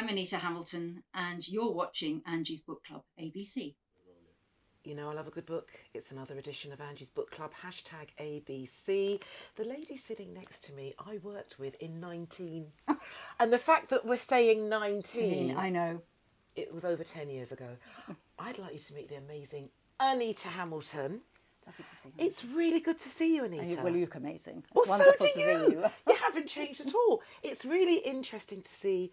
I'm Anita Hamilton, and you're watching Angie's Book Club ABC. You know I love a good book. It's another edition of Angie's Book Club, #ABC. The lady sitting next to me, I worked with in 19. And the fact that we're saying 19... I know. It was over 10 years ago. I'd like you to meet the amazing Anita Hamilton. Lovely to see you. It's really good to see you, Anita. Well, you look amazing. It's well, wonderful so to see you. You haven't changed at all. It's really interesting to see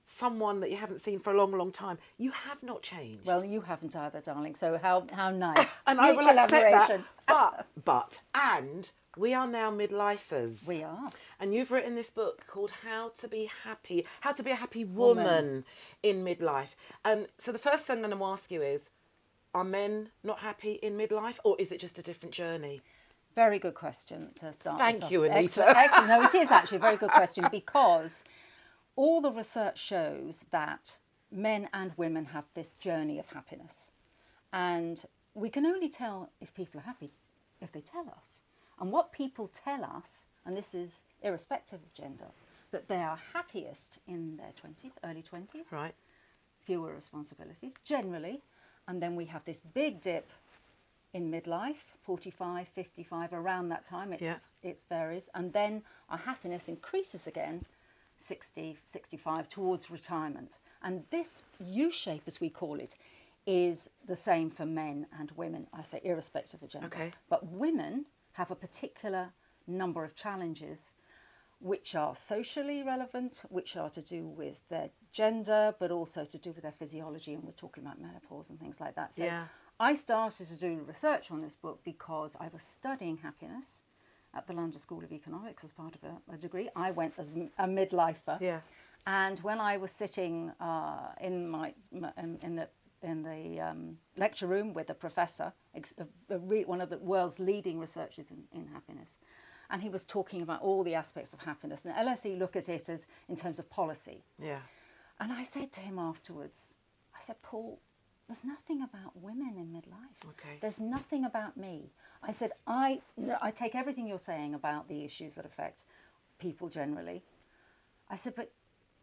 someone that you haven't seen for a long, long time. You have not changed. Well, you haven't either, darling. So how nice. And I will accept admiration. that. And we are now midlifers. We are. And you've written this book called How to Be Happy, How to Be a Happy Woman in Midlife. And so the first thing I'm going to ask you is, are men not happy in midlife, or is it just a different journey? Very good question to start. Thank you, Anita. Excellent. No, it is actually a very good question, because all the research shows that men and women have this journey of happiness. And we can only tell if people are happy if they tell us. And what people tell us, and this is irrespective of gender, that they are happiest in their 20s, early 20s. Right. Fewer responsibilities, generally. And then we have this big dip in midlife, 45, 55, around that time, it varies. And then our happiness increases again, 60, 65, towards retirement. And this U-shape, as we call it, is the same for men and women, I say irrespective of gender. Okay. But women have a particular number of challenges which are socially relevant, which are to do with their gender, but also to do with their physiology, and we're talking about menopause and things like that. So I started to do research on this book because I was studying happiness at the London School of Economics as part of a degree. I went as a midlifer. Yeah. And when I was sitting in the lecture room with a professor, one of the world's leading researchers in happiness, and he was talking about all the aspects of happiness. And LSE look at it as in terms of policy. Yeah. And I said to him afterwards, I said, Paul, there's nothing about women in midlife. Okay. There's nothing about me. I said, I take everything you're saying about the issues that affect people generally. I said, but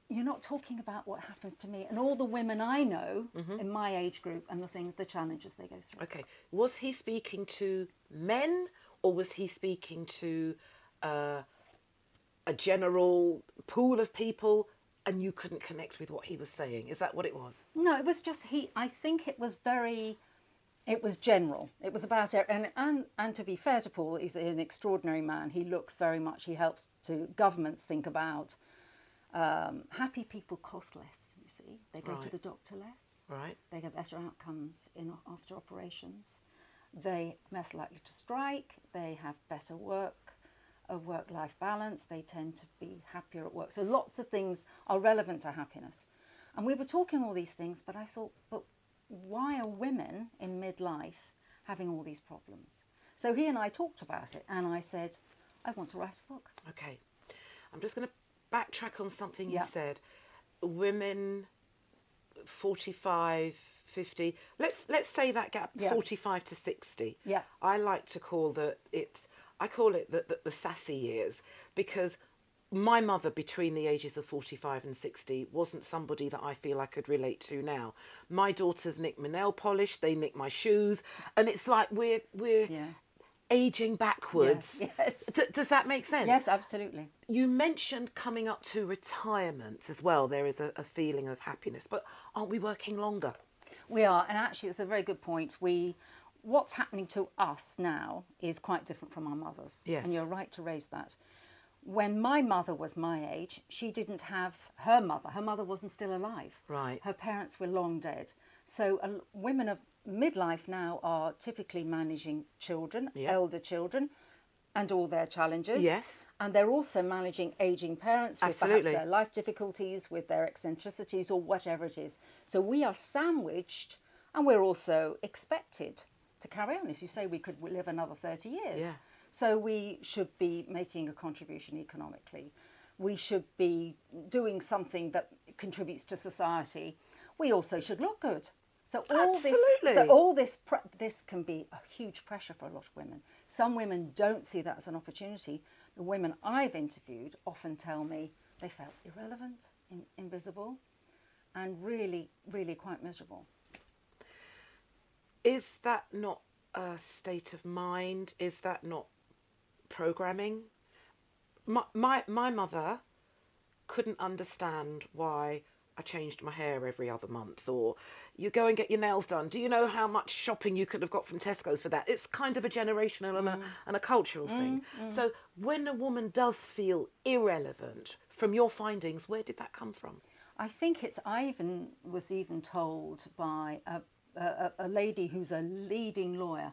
you're not talking about what happens to me and all the women I know in my age group and the challenges they go through. Okay. Was he speaking to men, or was he speaking to a general pool of people and you couldn't connect with what he was saying? Is that what it was? No, it was just I think it was general. It was about it. And to be fair to Paul, he's an extraordinary man. He helps to governments think about happy people cost less, you see. They go to the doctor less. Right. They get better outcomes after operations. They're less likely to strike. They have better work-life balance. They tend to be happier at work. So lots of things are relevant to happiness. And we were talking all these things, but I thought, but why are women in midlife having all these problems? So he and I talked about it, and I said, I want to write a book. Okay. I'm just going to backtrack on something you said. Women 45, 50, let's say that gap, 45 to 60. Yeah. I like to call the sassy years, because my mother between the ages of 45 and 60 wasn't somebody that I feel I could relate to now. My daughters nick my nail polish, they nick my shoes, and it's like we're aging backwards. Yes. Does that make sense? Yes, absolutely. You mentioned coming up to retirement as well. There is a feeling of happiness, but aren't we working longer? We are, and actually it's a very good point. What's happening to us now is quite different from our mothers. Yes. And you're right to raise that. When my mother was my age, she didn't have her mother. Her mother wasn't still alive. Right. Her parents were long dead. So women of midlife now are typically managing children, elder children, and all their challenges. Yes. And they're also managing aging parents with perhaps their life difficulties, with their eccentricities, or whatever it is. So we are sandwiched, and we're also expected to carry on. As you say, we could live another 30 years. Yeah. So we should be making a contribution economically. We should be doing something that contributes to society. We also should look good. So this can be a huge pressure for a lot of women. Some women don't see that as an opportunity. The women I've interviewed often tell me they felt irrelevant, invisible. and really, really quite miserable. Is that not a state of mind? Is that not programming? My mother couldn't understand why I changed my hair every other month, or you go and get your nails done. Do you know how much shopping you could have got from Tesco's for that? It's kind of a generational and a cultural thing. So when a woman does feel irrelevant, from your findings, where did that come from? I think I was told by a lady who's a leading lawyer.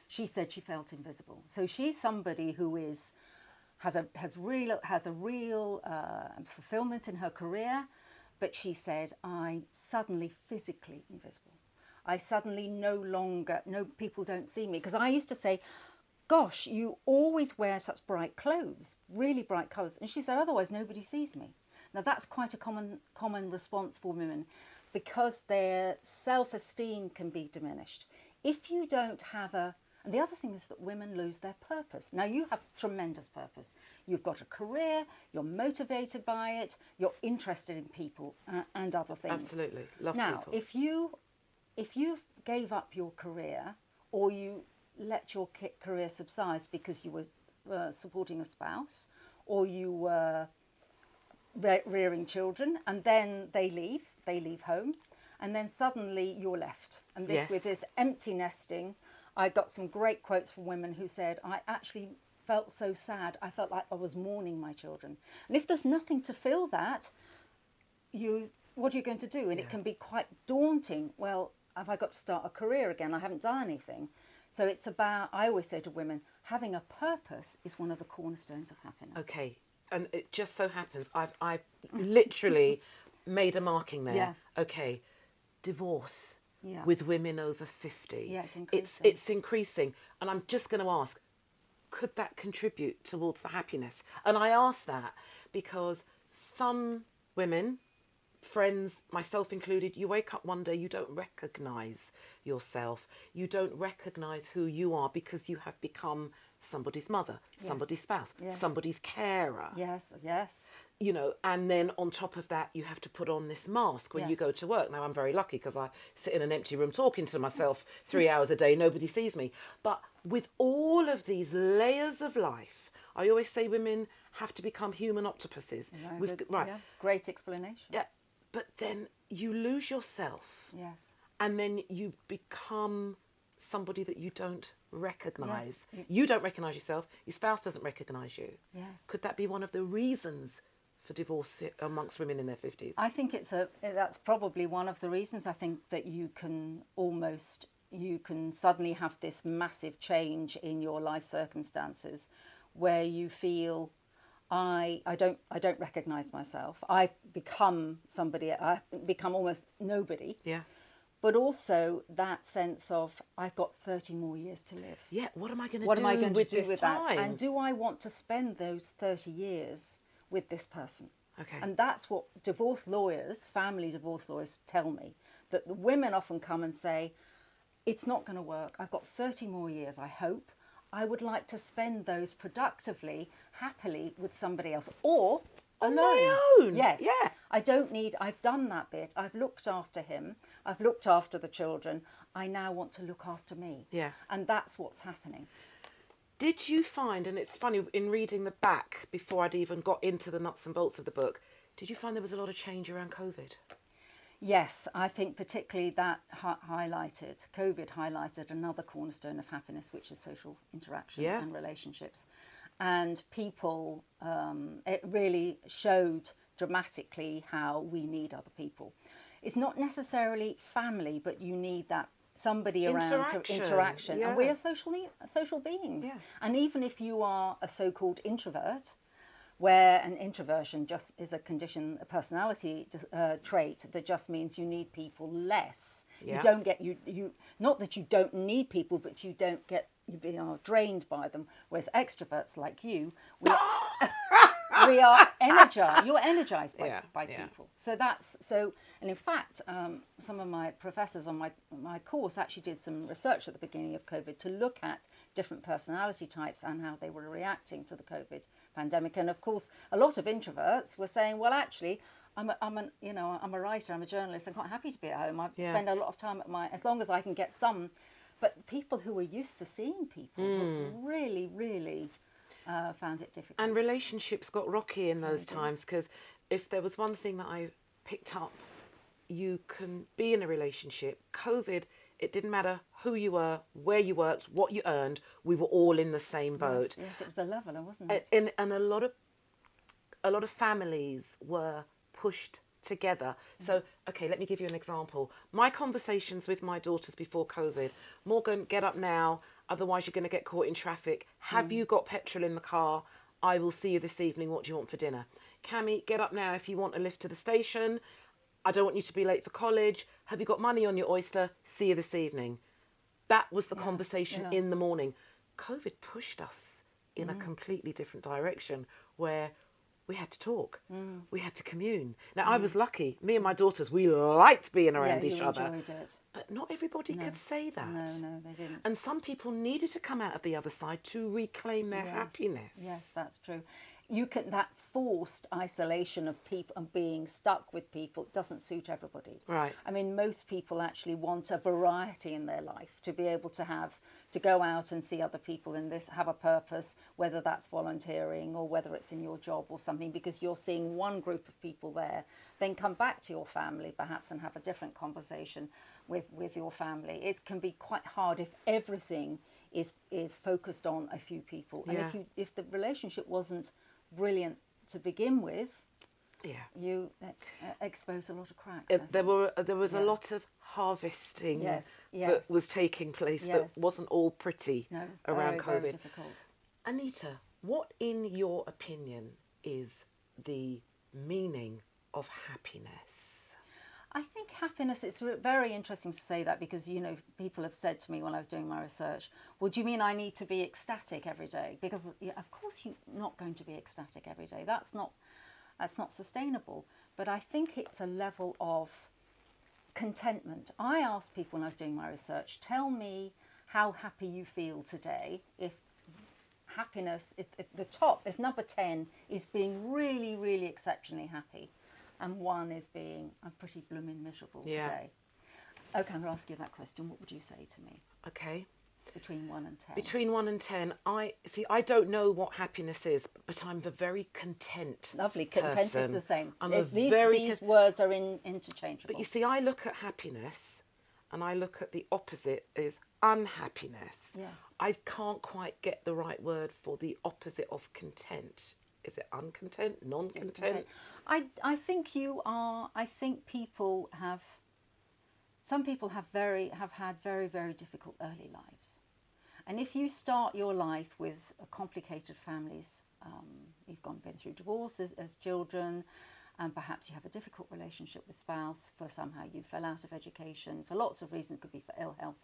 She said she felt invisible. So she's somebody who has a real fulfillment in her career, but she said, I suddenly physically invisible. I suddenly people don't see me. Because I used to say, gosh, you always wear such bright clothes, really bright colours. And she said, otherwise nobody sees me. Now that's quite a common response for women, because their self-esteem can be diminished. If you don't have and the other thing is that women lose their purpose. Now you have tremendous purpose. You've got a career, you're motivated by it, you're interested in people and other things. Absolutely, love now, people. if you gave up your career, or you let your career subside because you were supporting a spouse, or you were rearing children, and then they leave home, and then suddenly you're left. And with this empty nesting, I got some great quotes from women who said, I actually felt so sad. I felt like I was mourning my children. And if there's nothing to fill that, what are you going to do? And it can be quite daunting. Well, have I got to start a career again? I haven't done anything. So it's about, I always say to women, having a purpose is one of the cornerstones of happiness. Okay. And it just so happens, I've literally made a marking there. Yeah. Okay. Divorce. With women over 50. Yeah, it's increasing. It's increasing. And I'm just going to ask, could that contribute towards the happiness? And I ask that because some women, friends, myself included, you wake up one day, you don't recognise yourself. You don't recognise who you are because you have become somebody's mother, somebody's spouse, somebody's carer. Yes. You know, and then on top of that, you have to put on this mask when you go to work. Now, I'm very lucky because I sit in an empty room talking to myself 3 hours a day. Nobody sees me. But with all of these layers of life, I always say women have to become human octopuses. Right. Yeah. Great explanation. Yeah. But then you lose yourself. Yes. And then you become somebody that you don't recognise. Yes. You don't recognise yourself. Your spouse doesn't recognise you. Yes. Could that be one of the reasons for divorce amongst women in their 50s? I think that's probably one of the reasons. I think that you can suddenly have this massive change in your life circumstances where you feel I don't recognise myself. I've become somebody. I've become almost nobody. Yeah. But also that sense of I've got 30 more years to live. Yeah. What am I going to do with that? And do I want to spend those 30 years with this person? Okay. And that's what divorce lawyers, family divorce lawyers, tell me. That the women often come and say, it's not going to work. I've got 30 more years, I hope. I would like to spend those productively, happily with somebody else, or on alone. My own. Yes. Yeah. I've done that bit. I've looked after him. I've looked after the children. I now want to look after me. Yeah. And that's what's happening. Did you find, and it's funny, in reading the back before I'd even got into the nuts and bolts of the book, did you find there was a lot of change around COVID? Yes, I think particularly that COVID highlighted another cornerstone of happiness, which is social interaction and relationships. And people, it really showed dramatically how we need other people. It's not necessarily family, but you need that somebody around to interaction. Yeah. And we are social beings. Yeah. And even if you are a so-called introvert, where an introversion just is a condition, a personality trait that just means you need people less. Yeah. You don't get you not that you don't need people, but you don't get are drained by them. Whereas extroverts like you, we are energized. You're energized by people. So and in fact, some of my professors on my course actually did some research at the beginning of COVID to look at different personality types and how they were reacting to the COVID pandemic. And of course, a lot of introverts were saying, well, actually, I'm a writer, I'm a journalist. I'm quite happy to be at home. I spend a lot of time as long as I can get some. But people who were used to seeing people really, really found it difficult. And relationships got rocky in those times, because if there was one thing that I picked up, you can be in a relationship. COVID, it didn't matter who you were, where you worked, what you earned. We were all in the same boat. Yes, it was a leveler, wasn't it? And a lot of families were pushed together. So, okay, let me give you an example. My conversations with my daughters before COVID: Morgan, get up now, otherwise you're going to get caught in traffic. Have you got petrol in the car? I will see you this evening. What do you want for dinner? Cammy, get up now if you want a lift to the station. I don't want you to be late for college. Have you got money on your Oyster? See you this evening. That was the conversation in the morning. COVID pushed us in a completely different direction, where we had to talk. We had to commune. Now, I was lucky. Me and my daughters, we liked being around each other. Enjoyed it. But not everybody could say that. No, they didn't. And some people needed to come out of the other side to reclaim their happiness. Yes, that's true. That forced isolation of people and being stuck with people doesn't suit everybody. Right. I mean, most people actually want a variety in their life, to be able to go out and see other people and have a purpose, whether that's volunteering or whether it's in your job or something, because you're seeing one group of people there, then come back to your family perhaps and have a different conversation with your family. It can be quite hard if everything is focused on a few people. And if the relationship wasn't brilliant to begin with, you expose a lot of cracks. There was a lot of harvesting that was taking place that wasn't all pretty around COVID. Very difficult. Anita, what in your opinion is the meaning of happiness? I think happiness, it's very interesting to say that, because, people have said to me when I was doing my research, well, do you mean I need to be ecstatic every day? Because, of course, you're not going to be ecstatic every day. That's not sustainable. But I think it's a level of contentment. I asked people when I was doing my research, tell me how happy you feel today. If happiness, if number 10 is being really, really exceptionally happy, and 1 is being, I'm pretty blooming miserable today. Okay, I'm going to ask you that question. What would you say to me? Okay. Between 1 and 10. Between 1 and 10, I don't know what happiness is, but I'm a very content Lovely. Content person. is the same. These words are interchangeable. But you see, I look at happiness and I look at the opposite is unhappiness. Yes. I can't quite get the right word for the opposite of content. Is it uncontent, non-content? I think you are. I think some people have had very, very difficult early lives. And if you start your life with complicated families, you've been through divorces as children, and perhaps you have a difficult relationship with spouse, for somehow you fell out of education, for lots of reasons, it could be for ill health.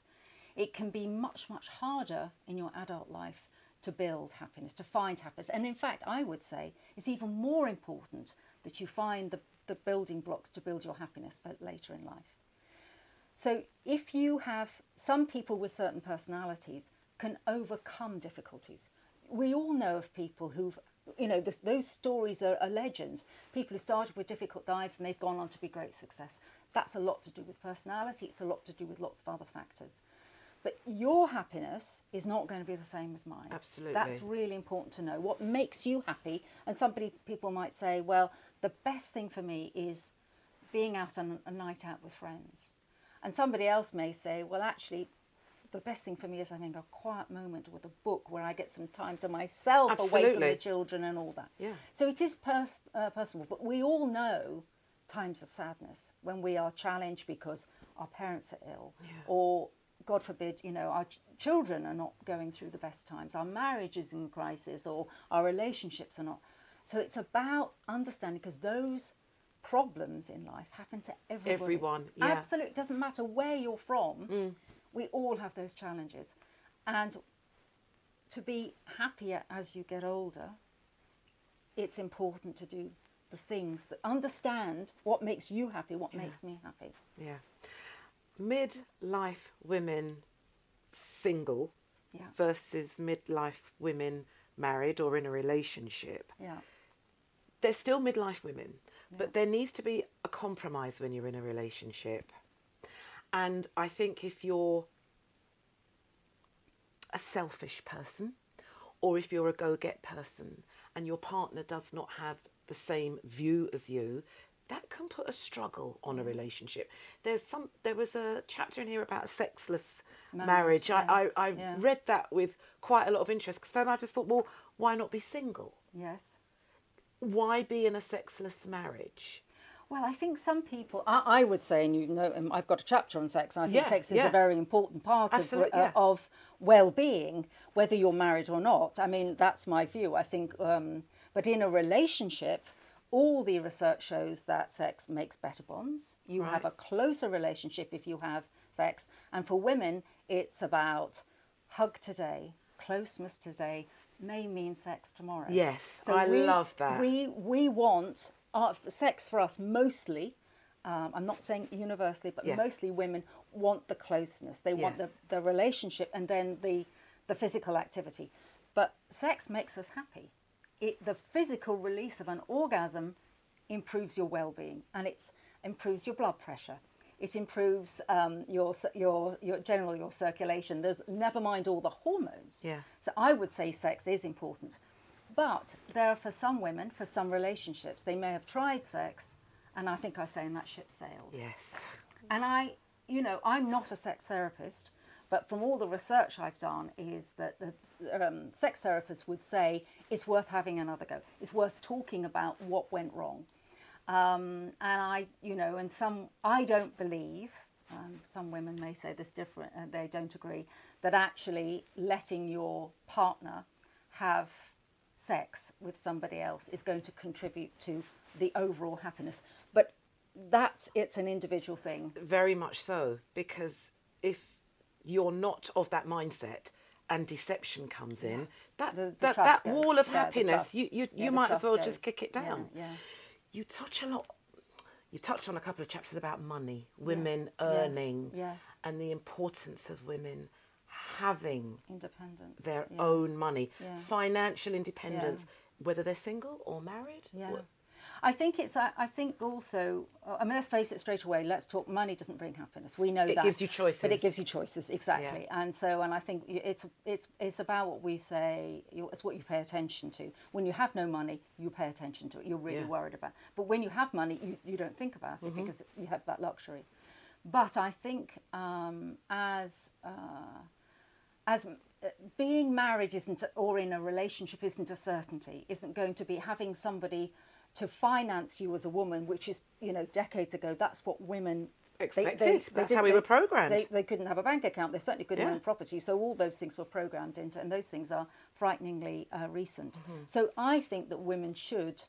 It can be much, much harder in your adult life to build happiness, to find happiness. And in fact, I would say it's even more important that you find the building blocks to build your happiness later in life. So if you have some people with certain personalities can overcome difficulties. We all know of people who've, those stories are a legend. People who started with difficult lives and they've gone on to be great success. That's a lot to do with personality. It's a lot to do with lots of other factors. But your happiness is not going to be the same as mine. Absolutely. That's really important to know. What makes you happy? And people might say, well, the best thing for me is being out on a night out with friends. And somebody else may say, well, actually, the best thing for me is having a quiet moment with a book where I get some time to myself, away from the children and all that. Yeah. So it is personal. But we all know times of sadness when we are challenged because our parents are ill, or God forbid, our children are not going through the best times, our marriage is in crisis, or our relationships are not. So it's about understanding, because those problems in life happen to everybody. Everyone, yeah. Absolutely. It doesn't matter where you're from. We all have those challenges. And to be happier as you get older, it's important to do the things that understand what makes you happy, what makes me happy. Yeah. Midlife women single versus midlife women married or in a relationship. Yeah. They're still midlife women, But there needs to be a compromise when you're in a relationship. And I think if you're a selfish person, or if you're a go-get person and your partner does not have the same view as you, that can put a struggle on a relationship. There was a chapter in here about a sexless marriage. Yes. I read that with quite a lot of interest, because then I just thought, well, why not be single? Yes. Why be in a sexless marriage? Well, I think some people, I would say, and you know, I've got a chapter on sex, and I think sex is a very important part of well-being, whether you're married or not. I mean, that's my view. I think, but in a relationship, all the research shows that sex makes better bonds. You have a closer relationship if you have sex. And for women, it's about hug today, closeness today, may mean sex tomorrow. Yes, so I love that. We want... sex for us mostly, I'm not saying universally, but mostly women want the closeness. They want the relationship and then the physical activity. But sex makes us happy. The physical release of an orgasm improves your well-being, and it improves your blood pressure. It improves your circulation. There's never mind all the hormones. Yeah. So I would say sex is important. But there are, for some women, for some relationships, they may have tried sex, and I think I say, and that ship sailed. Yes. And I'm not a sex therapist, but from all the research I've done is that the sex therapists would say it's worth having another go. It's worth talking about what went wrong. And I don't believe, some women may say this different, they don't agree, that actually letting your partner have sex with somebody else is going to contribute to the overall happiness. But it's an individual thing. Very much so, because if you're not of that mindset and deception comes in, that wall of happiness, you might as well just kick it down. Yeah. You touch on a couple of chapters about money, women earning, and the importance of women having independence, their own money, financial independence, whether they're single or married. Yeah. I think also, let's face it straight away, let's talk, money doesn't bring happiness. We know that. It gives you choices. But it gives you choices, exactly. Yeah. And I think it's about what we say, it's what you pay attention to. When you have no money, you pay attention to it. You're really worried about it. But when you have money, you don't think about it because you have that luxury. But I think as being married or in a relationship isn't a certainty, isn't going to be having somebody to finance you as a woman, which is, decades ago, that's what women expected. That's how we were programmed. They couldn't have a bank account. They certainly couldn't own property. So all those things were programmed into, and those things are frighteningly recent. Mm-hmm. So I think that women should,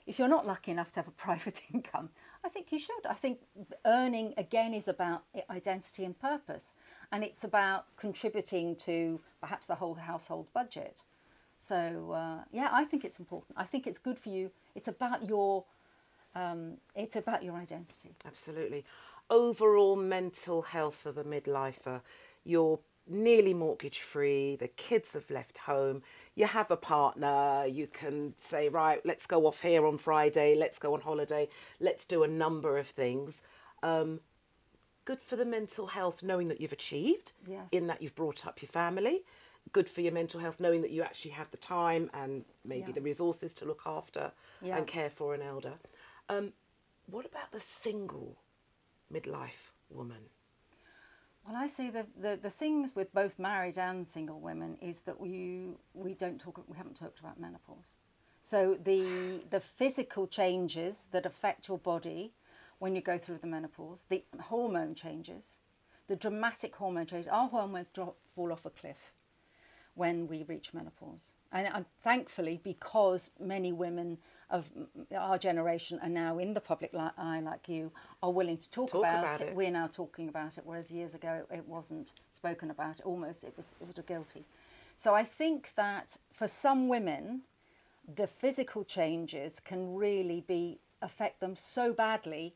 if you're not lucky enough to have a private income, I think you should. I think earning, again, is about identity and purpose. And it's about contributing to perhaps the whole household budget. So, I think it's important. I think it's good for you. It's about your identity. Absolutely. Overall mental health of a midlifer. You're nearly mortgage free. The kids have left home. You have a partner. You can say, right, let's go off here on Friday. Let's go on holiday. Let's do a number of things. Good for the mental health, knowing that you've achieved, in that you've brought up your family. Good for your mental health, knowing that you actually have the time and maybe the resources to look after and care for an elder. What about the single midlife woman? Well, I say the things with both married and single women is that we haven't talked about menopause. So the physical changes that affect your body when you go through the menopause, the hormone changes, the dramatic hormone changes, our hormones fall off a cliff when we reach menopause. And thankfully, because many women of our generation are now in the public eye, like you, are willing to talk about it. We're now talking about it, whereas years ago it wasn't spoken about. Almost, it was guilty. So I think that for some women, the physical changes can really affect them so badly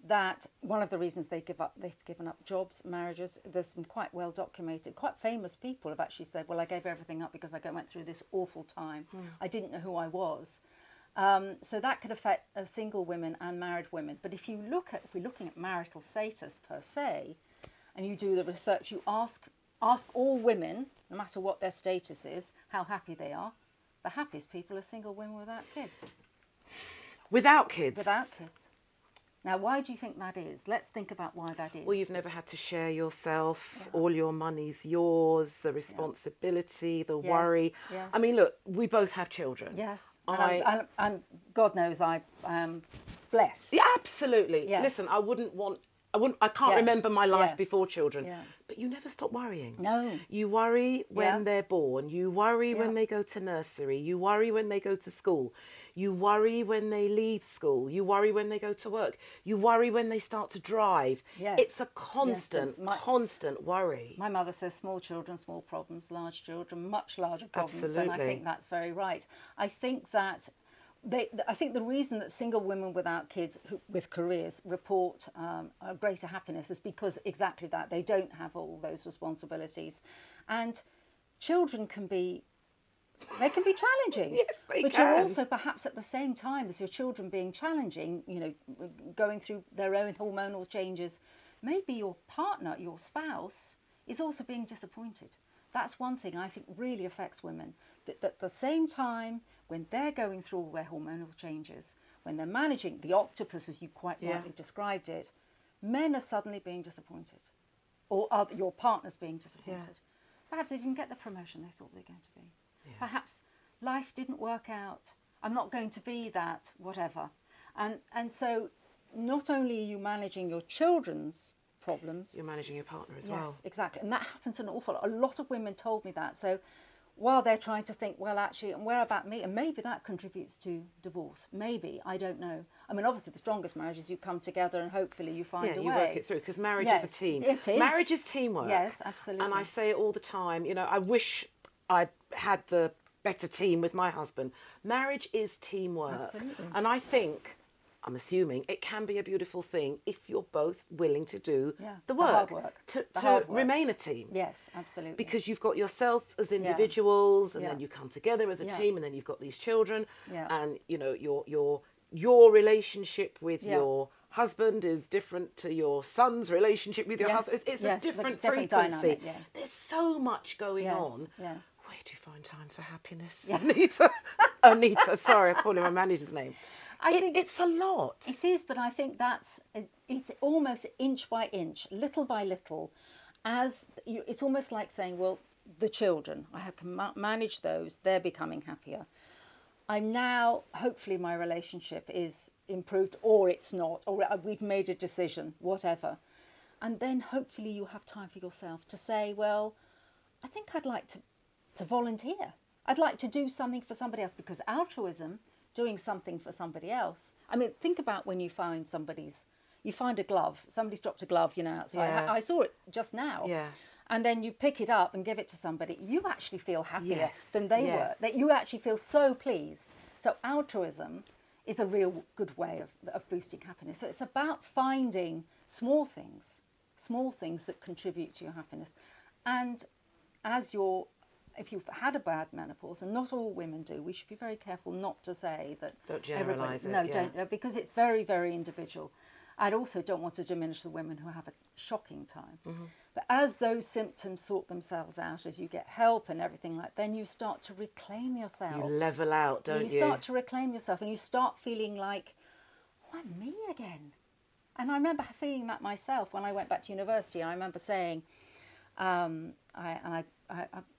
that one of the reasons they've given up jobs, marriages. There's some quite well documented, quite famous people have actually said, well, I gave everything up because I went through this awful time. I didn't know who I was. So that could affect single women and married women. But if we're looking at marital status per se, and you do the research, you ask all women, no matter what their status is, how happy they are. The happiest people are single women without kids. Without kids? Without kids. Now, why do you think that is? Let's think about why that is. Well, you've never had to share yourself. Yeah. All your money's yours. The responsibility, the worry. Yes. I mean, look, we both have children. Yes. And God knows I am blessed. Yeah, absolutely. Yes. Listen, I can't remember my life before children. Yeah. But you never stop worrying. No. You worry when they're born. You worry when they go to nursery. You worry when they go to school. You worry when they leave school. You worry when they go to work. You worry when they start to drive. Yes. It's a constant worry. My mother says small children, small problems, large children, much larger problems. Absolutely. And I think that's very right. I think that I think the reason that single women without kids with careers report a greater happiness is because exactly that. They don't have all those responsibilities. And children can be challenging. Yes, they but can. You're also perhaps at the same time as your children being challenging, going through their own hormonal changes, maybe your partner, your spouse, is also being disappointed. That's one thing I think really affects women. That at the same time, when they're going through all their hormonal changes, when they're managing the octopus, as you quite rightly described it, men are suddenly being disappointed. Or your partner's being disappointed. Yeah. Perhaps they didn't get the promotion they thought they were going to be. Yeah. Perhaps life didn't work out. I'm not going to be that, whatever. And so not only are you managing your children's problems, you're managing your partner as well. Yes, exactly. And that happens an awful lot. A lot of women told me that. So while they're trying to think, well, actually, and where about me? And maybe that contributes to divorce. Maybe, I don't know. I mean, obviously, the strongest marriages, you come together and hopefully you find a way. Yeah, you work it through, because marriage is a team. It is. Marriage is teamwork. Yes, absolutely. And I say it all the time, I wish I'd had the better team with my husband. Marriage is teamwork. Absolutely. And I think, I'm assuming, it can be a beautiful thing if you're both willing to do the work. To remain a team. Yes, absolutely. Because you've got yourself as individuals, and then you come together as a team, and then you've got these children, and your relationship with your husband is different to your son's relationship with your husband. It's a different frequency. Dynamic, yes. There's so much going on. Yes. Where do you find time for happiness? Yeah. Anita, sorry, I call him my manager's name. I think it's a lot. It is, but I think it's almost inch by inch, little by little. It's almost like saying, well, the children, I can manage those, they're becoming happier. I'm now, hopefully my relationship is improved, or it's not, or we've made a decision, whatever. And then hopefully you have time for yourself to say, well, I think I'd like to volunteer. I'd like to do something for somebody else, because altruism, doing something for somebody else. I mean, think about when you find you find a glove, somebody's dropped a glove, outside. Yeah. I saw it just now. Yeah. And then you pick it up and give it to somebody. You actually feel happier than they were. That you actually feel so pleased. So altruism is a real good way of boosting happiness. So it's about finding small things that contribute to your happiness. And if you've had a bad menopause, and not all women do, we should be very careful not to say that. Don't generalise it. No, don't, because it's very, very individual. I also don't want to diminish the women who have a shocking time. Mm-hmm. But as those symptoms sort themselves out, as you get help and everything then you start to reclaim yourself. You level out, don't you? You start to reclaim yourself, and you start feeling like, oh, I'm me again. And I remember feeling that myself when I went back to university. I remember saying, I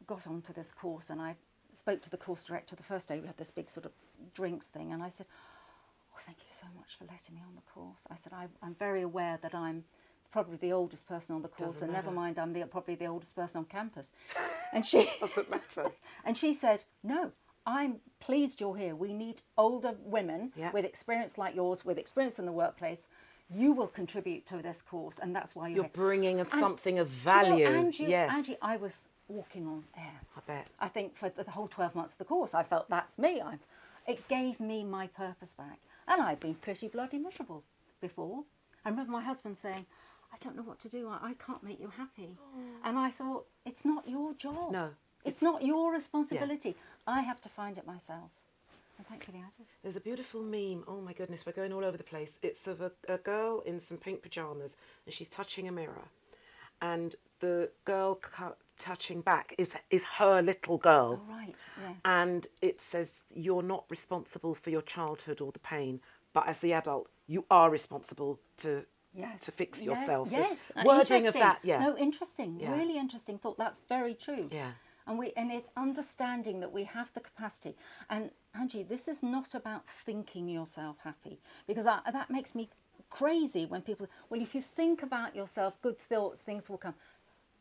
got onto this course, and I spoke to the course director the first day. We had this big sort of drinks thing, and I said, oh, thank you so much for letting me on the course. I said, I'm very aware that I'm probably the oldest person on the course, and never mind, I'm probably the oldest person on campus. And she doesn't matter. And she said, no, I'm pleased you're here. We need older women with experience like yours, with experience in the workplace. You will contribute to this course, and that's why you're bringing something of value. Angie, I was walking on air. I bet. I think for the whole 12 months of the course, I felt that's me. It gave me my purpose back. And I'd been pretty bloody miserable before. I remember my husband saying, I don't know what to do. I can't make you happy. Oh. And I thought, it's not your job. No. It's not your responsibility. Yeah. I have to find it myself. And thankfully I did. There's a beautiful meme. Oh my goodness, we're going all over the place. It's of a girl in some pink pajamas, and she's touching a mirror, and the girl touching back is her little girl. Oh, right, yes. And it says, you're not responsible for your childhood or the pain, but as the adult, you are responsible to fix yourself. Yes. Wording of that, yeah. No, interesting. Yeah. Really interesting thought. That's very true. Yeah. And it's understanding that we have the capacity. And Angie, this is not about thinking yourself happy, because that makes me crazy when people say, well, if you think about yourself, good thoughts, things will come.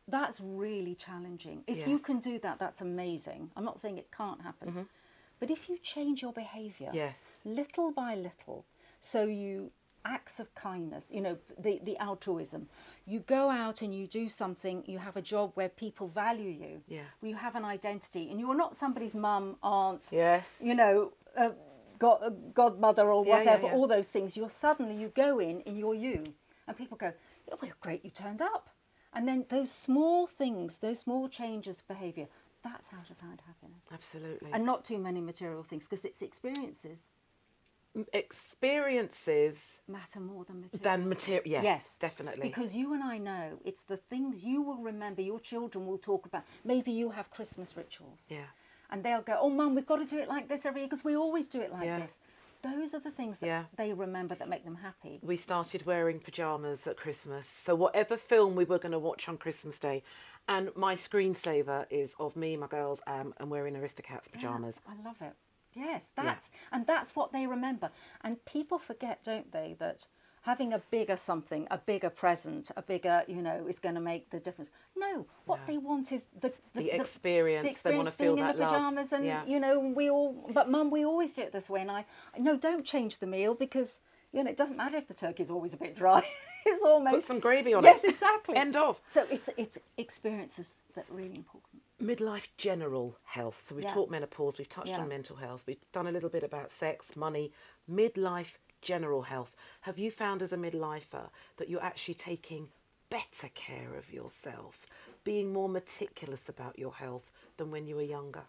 That's really challenging. If you can do that, that's amazing. I'm not saying it can't happen. Mm-hmm. But if you change your behaviour little by little, so you acts of kindness, you know, the altruism, you go out and you do something, you have a job where people value you, where you have an identity, and you're not somebody's mum, aunt, you know, godmother or whatever, all those things. You go in and you're you, and people go, oh, well, great, you turned up. And then those small things, those small changes of behaviour, that's how to find happiness. Absolutely. And not too many material things, because it's experiences. Experiences matter more than material. Yes, definitely. Because you and I know it's the things you will remember, your children will talk about. Maybe you have Christmas rituals. Yeah. And they'll go, oh, Mum, we've got to do it like this every year because we always do it like this. Those are the things that they remember that make them happy. We started wearing pyjamas at Christmas. So whatever film we were going to watch on Christmas Day, and my screensaver is of me, my girls, and wearing Aristocats pyjamas. Yeah, I love it. Yes, that's what they remember. And people forget, don't they, that having a bigger something, a bigger present, a bigger, you know, is going to make the difference. No, what they want is the experience. They want to feel that love. Being in the pyjamas, and you know, but Mum, we always do it this way. And don't change the meal, because you know it doesn't matter if the turkey's always a bit dry. It's almost put some gravy on it. Yes, exactly. End of. So it's experiences that are really important. Midlife general health. So we've talked menopause, we've touched on mental health, we've done a little bit about sex, money, midlife general health. Have you found as a midlifer that you're actually taking better care of yourself, being more meticulous about your health than when you were younger?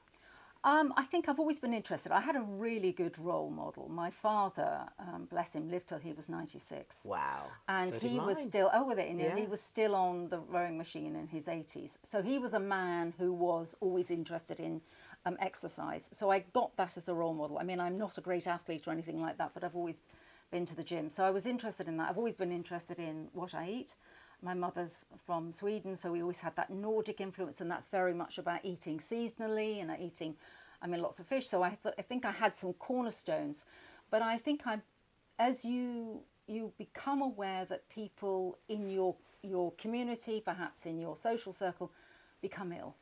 I think I've always been interested. I had a really good role model. My father, bless him, lived till he was 96. Wow. And so he was still, he was still on the rowing machine in his 80s. So he was a man who was always interested in exercise. So I got that as a role model. I mean, I'm not a great athlete or anything like that, but I've always been to the gym. So I was interested in that. I've always been interested in what I eat. My mother's from Sweden, so we always had that Nordic influence, and that's very much about eating seasonally and eating, lots of fish. So I think I had some cornerstones, but I think as you become aware that people in your community, perhaps in your social circle, become ill.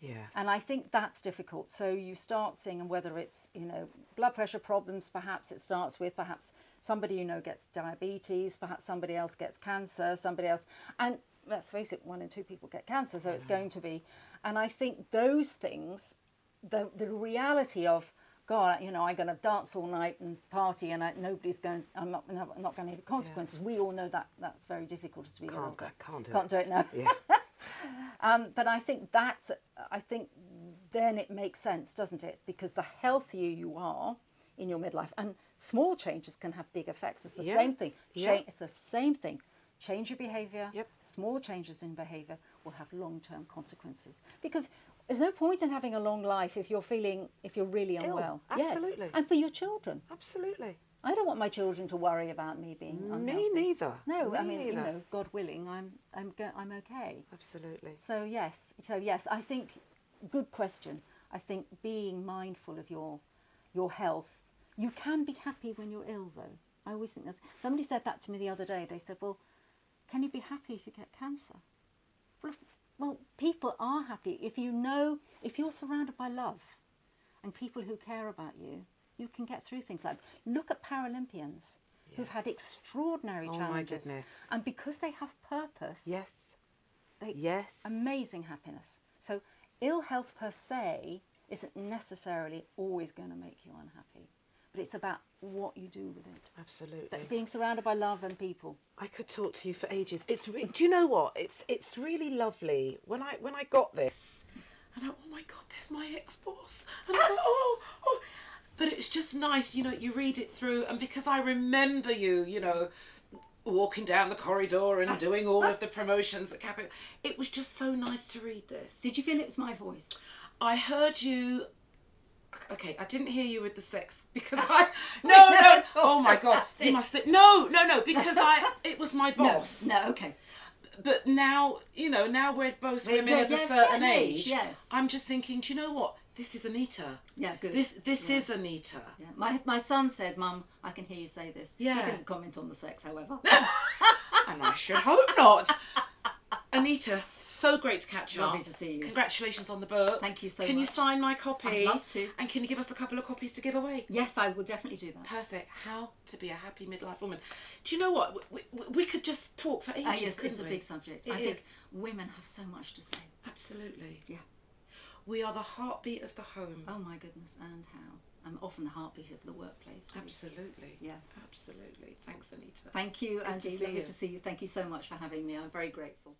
Yes. And I think that's difficult. So you start seeing, and whether it's, blood pressure problems, perhaps it starts with, perhaps somebody gets diabetes, perhaps somebody else gets cancer, somebody else, and let's face it, 1 in 2 people get cancer, so it's going to be. And I think those things, the reality of, God, I'm going to dance all night and party, and I'm not going to have consequences. We all know that that's very difficult as we get older. Can't do it now. Yeah. But I think then it makes sense, doesn't it? Because the healthier you are in your midlife, and small changes can have big effects. It's the same thing. It's the same thing. Change your behaviour. Yep. Small changes in behaviour will have long-term consequences. Because there's no point in having a long life if you're really unwell. Absolutely. Yes. And for your children. Absolutely. I don't want my children to worry about me being unhealthy. Me neither. No, God willing, I'm okay. Absolutely. So yes, I think good question. I think being mindful of your health. You can be happy when you're ill, though. I always think somebody said that to me the other day. They said, "Well, can you be happy if you get cancer?" Well, people are happy if you're surrounded by love and people who care about you. You can get through things like that. Look at Paralympians who've had extraordinary challenges. My goodness. And because they have purpose, amazing happiness. So ill health per se isn't necessarily always going to make you unhappy, but it's about what you do with it. Absolutely. But being surrounded by love and people. I could talk to you for ages. Do you know what? It's really lovely. When I got this, and oh my God, there's my ex-boss. And I was like, oh. But it's just nice, you know, you read it through, and because I remember you, you know, walking down the corridor and doing all of the promotions at Capita, it was just so nice to read this. Did you feel it was my voice? I heard you. Okay, I didn't hear you with the sex because I no. Oh my God, you must say no because it was my boss. No, okay. But now, you know, now we're both women of a certain age. Yes. I'm just thinking, do you know what? This is Anita. Yeah, good. This is Anita. Yeah. My son said, "Mum, I can hear you say this." Yeah. He didn't comment on the sex, however. And I should hope not. Anita, so great to catch up. Lovely to see you. Congratulations on the book. Thank you so much. Can you sign my copy? I'd love to. And can you give us a couple of copies to give away? Yes, I will definitely do that. Perfect. How to be a happy midlife woman. Do you know what? We could just talk for ages. Yes, it's a big subject. I think women have so much to say. Absolutely. Yeah. We are the heartbeat of the home. Oh my goodness, and how. I'm often the heartbeat of the workplace too. Absolutely. Yeah. Absolutely. Thanks, Anita. Thank you, Good Angie. to see Lovely you. to see you. Thank you so much for having me. I'm very grateful.